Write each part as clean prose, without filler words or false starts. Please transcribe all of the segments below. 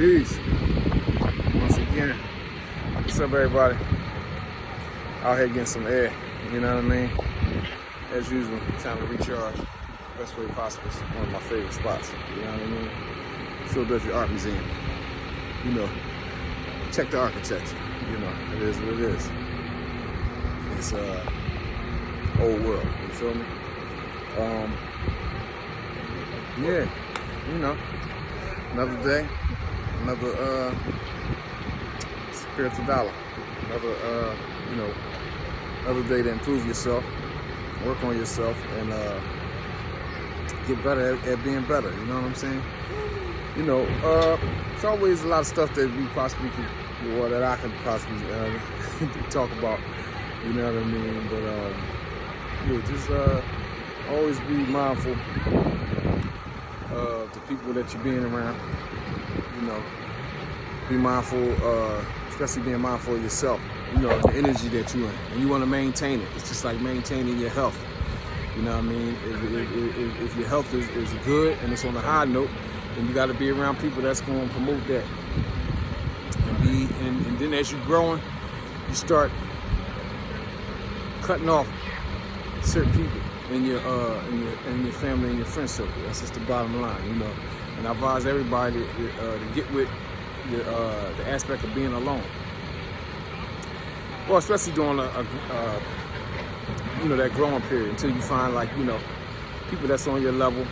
Peace. Once again, what's up, everybody? Out here getting some air, you know what I mean? As usual, time to recharge. Best way possible. It's one of my favorite spots, you know what I mean? Philadelphia Art Museum. You know, check the architecture. You know, it is what it is. It's old world, you feel me? Yeah, you know, another day, another spiritual dollar, another another day to improve yourself, work on yourself, and get better at being better. You know what I'm saying? You know, it's always a lot of stuff that we possibly could, or that I could possibly talk about. You know what I mean? But yeah, just always be mindful of the people that you're being around. You know, be mindful, especially being mindful of yourself. You know, the energy that you're in, and you want to maintain it. It's just like maintaining your health. You know what I mean? If your health is good and it's on a high note, then you got to be around people that's going to promote that. And then as you're growing, you start cutting off certain people in your family and your friend circle. That's just the bottom line, you know. And I advise everybody to get with the aspect of being alone. Well, especially during that growing period, until you find, like, you know, people that's on your level,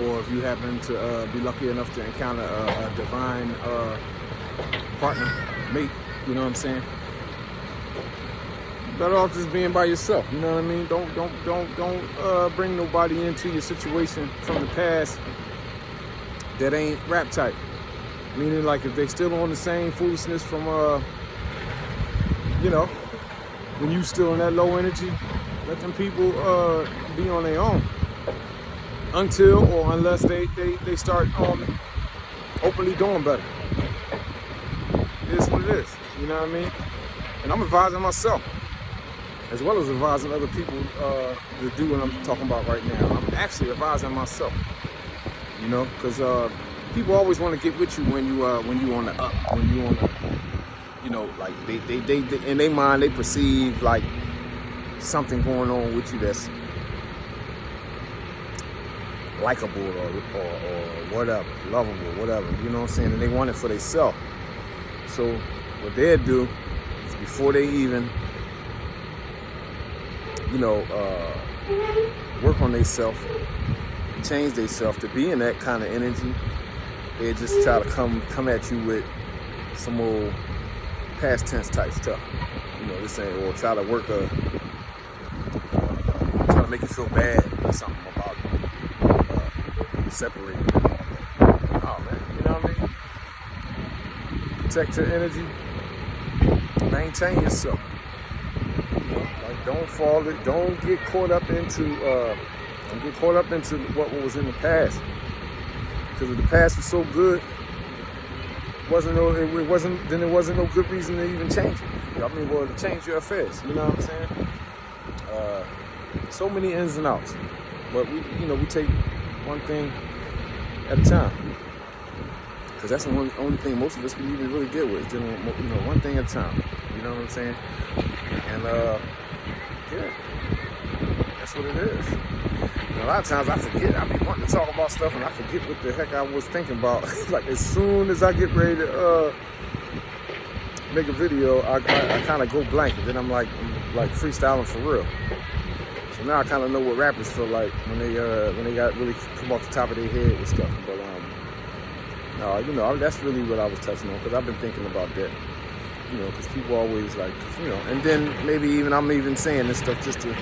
or if you happen to be lucky enough to encounter a divine partner, mate. You know what I'm saying? Better off just being by yourself. You know what I mean? Don't bring nobody into your situation from the past that ain't rap type. Meaning, like, if they still on the same foolishness from when you still in that low energy, let them people be on their own until or unless they start openly doing better. It is what it is. You know what I mean? And I'm advising myself, as well as advising other people to do what I'm talking about right now. I'm actually advising myself, you know, because people always want to get with you when you on the up, when you on the, you know, like they in their mind they perceive like something going on with you that's likable or whatever, lovable, whatever. You know what I'm saying? And they want it for themselves. So what they'll do is, before they even work on themselves, change themselves to be in that kind of energy, they just try to come at you with some old past tense type stuff. You know, this ain't, or try to work try to make you feel bad or something about separating. Oh man, you know what I mean? Protect your energy, maintain yourself. Don't get caught up into what was in the past. Because if the past was so good, it wasn't no good reason to even change it. I mean, well, to change your affairs. You know what I'm saying? So many ins and outs, but we take one thing at a time. Because that's the only thing most of us can even really deal with. Is one thing at a time. You know what I'm saying? And yeah, that's what it is. And a lot of times I forget. I be wanting to talk about stuff and I forget what the heck I was thinking about. Like, as soon as I get ready to make a video, I kind of go blank, and then I'm like freestyling for real. So now I kind of know what rappers feel like when they got really come off the top of their head with stuff. But that's really what I was touching on, because I've been thinking about that. You know, because people always like, and then maybe even I'm even saying this stuff just to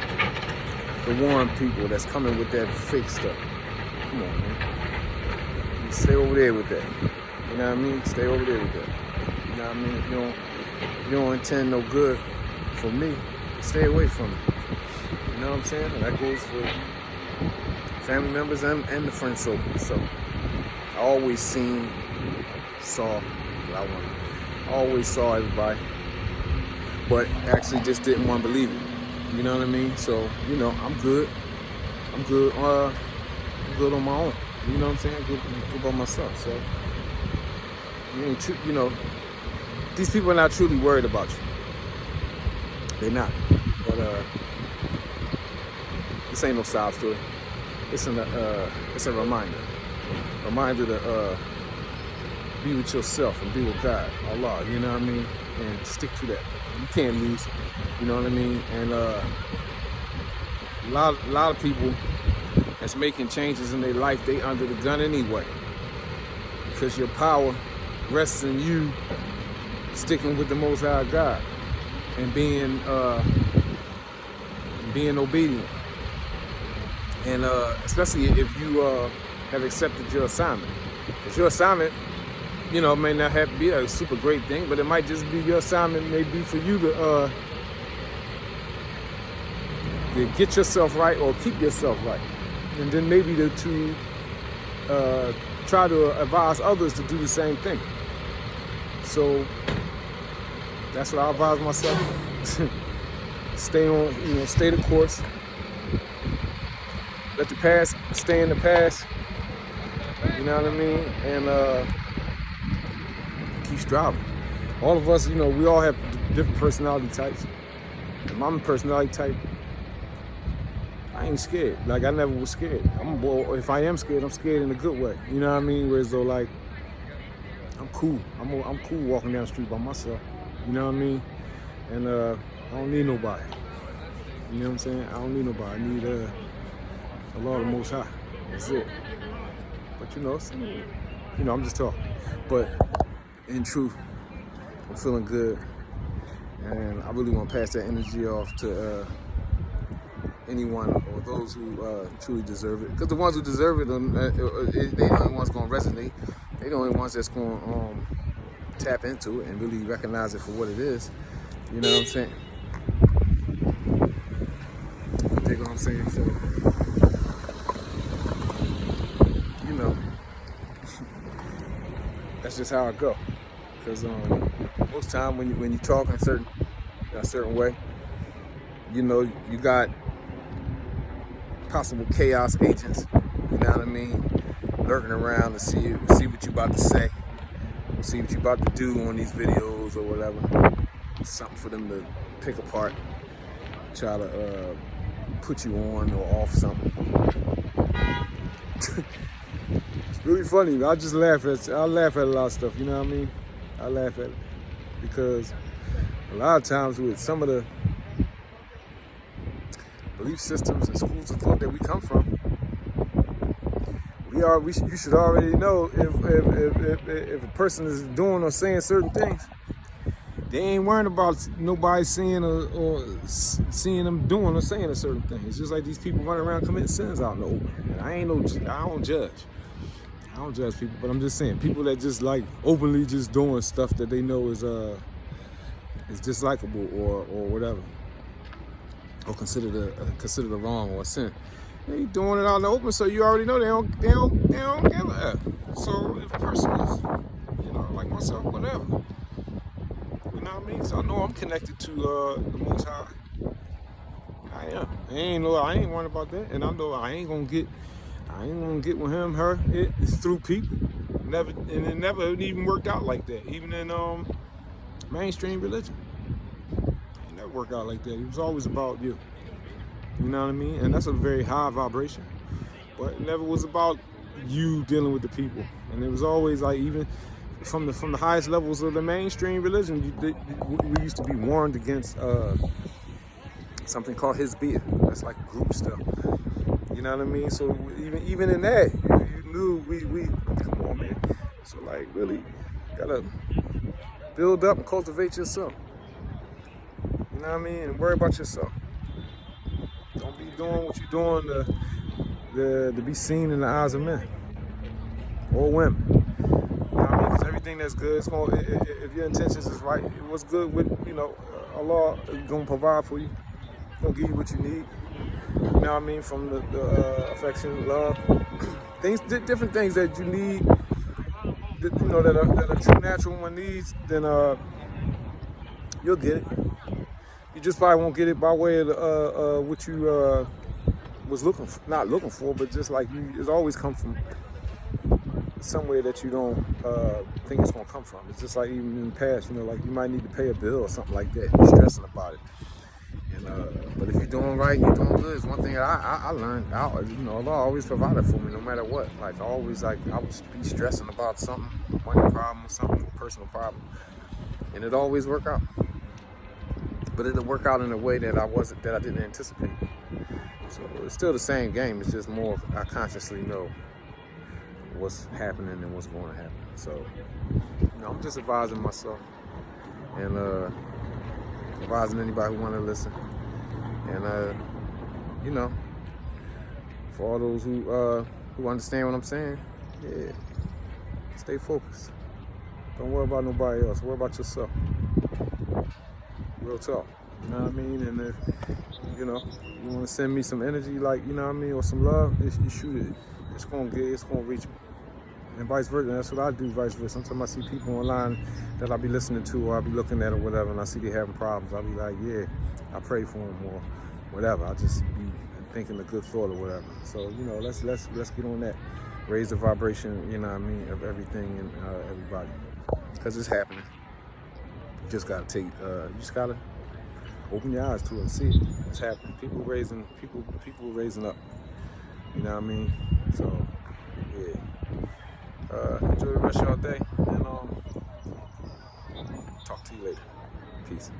warn people that's coming with that fake stuff. Come on, man. You stay over there with that. You know what I mean? Stay over there with that. You know what I mean? If you don't intend no good for me, stay away from it. You know what I'm saying? And that goes for family members and the friend circle. So I always saw what I wanted. Always saw everybody, but actually just didn't want to believe it. You know what I mean? So, I'm good. I'm good on my own. You know what I'm saying? Good by myself. So, You ain't you know, these people are not truly worried about you. They're not. But this ain't no sob story. It's a reminder. Reminder to be with yourself and be with God, Allah, you know what I mean? And stick to that. You can't lose, you know what I mean? And a lot of people that's making changes in their life, they under the gun anyway. Because your power rests in you sticking with the Most High God and being obedient. And especially if you have accepted your assignment. Because your assignment, you know, may not have to be a super great thing, but it might just be your assignment may be for you to get yourself right or keep yourself right. And then maybe to try to advise others to do the same thing. So that's what I advise myself. Stay on, you know, stay the course. Let the past stay in the past. You know what I mean? And keep striving. All of us, you know, we all have different personality types. And my personality type, I ain't scared. Like, I never was scared. If I am scared, I'm scared in a good way. You know what I mean? Whereas though, like, I'm cool. I'm cool walking down the street by myself. You know what I mean? And I don't need nobody. You know what I'm saying? I don't need nobody. I need the Lord, the Most High. That's it. But you know, I'm just talking. But in truth, I'm feeling good, and I really want to pass that energy off to anyone or those who truly deserve it. Because the ones who deserve it, they the only ones going to resonate. They the only ones that's going to tap into it and really recognize it for what it is. You know what I'm saying? You dig what I'm saying? So, you know, that's just how I go. Because most time when you talk in a certain way, you know, you got possible chaos agents, you know what I mean, lurking around to see what you about to say, see what you about to do on these videos or whatever. Something for them to pick apart, try to put you on or off something. It's really funny. I laugh at a lot of stuff, you know what I mean? I laugh at it because a lot of times with some of the belief systems and schools of thought that we come from, you should already know if a person is doing or saying certain things, they ain't worrying about nobody seeing or seeing them doing or saying a certain thing. It's just like these people running around committing sins out in the open. And I don't judge. I don't judge people, but I'm just saying people that just like openly just doing stuff that they know is dislikable or whatever, or considered a wrong or a sin. They doing it out in the open, so you already know they don't give a F. So if a person is, you know, like myself, whatever, you know what I mean? So I know I'm connected to the Most High. I am. I ain't worried about that, and I know I ain't gonna get with him, her. It's through people. It never even worked out like that. Even in mainstream religion, it never worked out like that. It was always about you. You know what I mean? And that's a very high vibration. But it never was about you dealing with the people. And it was always like, even from the highest levels of the mainstream religion, we used to be warned against something called Hizbiyah. That's like group stuff. You know what I mean? So even in that, you knew we come on, man. So like, really, you gotta build up and cultivate yourself. You know what I mean? And worry about yourself. Don't be doing what you're doing to be seen in the eyes of men or women. You know what I mean? Because everything that's good, if your intentions is right, what's good with, you know, Allah is gonna provide for you. Gonna give you what you need. You know what I mean? From the affection, love, different things that you need, you know, that a true natural one needs, then you'll get it. You just probably won't get it by way of what you was not looking for, but just like it's always come from somewhere that you don't think it's gonna come from. It's just like even in the past, like you might need to pay a bill or something like that. You're stressing about it. And but if you're doing right, you're doing good. It's one thing that I learned. Allah always provided for me, no matter what. Like I would be stressing about something, a money problem or something, a personal problem, and it always work out. But it'll work out in a way that I didn't anticipate. So it's still the same game. It's just more I consciously know what's happening and what's going to happen. So I'm just advising myself and advising anybody who want to listen. And for all those who understand what I'm saying, yeah, stay focused. Don't worry about nobody else. Worry about yourself. Real talk. You know what I mean? And if you want to send me some energy, like, you know what I mean, or some love, you shoot it. It's gonna reach me. And vice versa. That's what I do, vice versa. Sometimes I see people online that I'll be listening to or I'll be looking at or whatever, and I see they having problems. I'll be like, yeah, I pray for them or whatever. I'll just be thinking a good thought or whatever. So, let's get on that. Raise the vibration, you know what I mean, of everything and everybody. Because it's happening. You just gotta open your eyes to it and see it. It's happening. People raising up. You know what I mean? So, yeah. Enjoy the rest of your day, and talk to you later. Peace.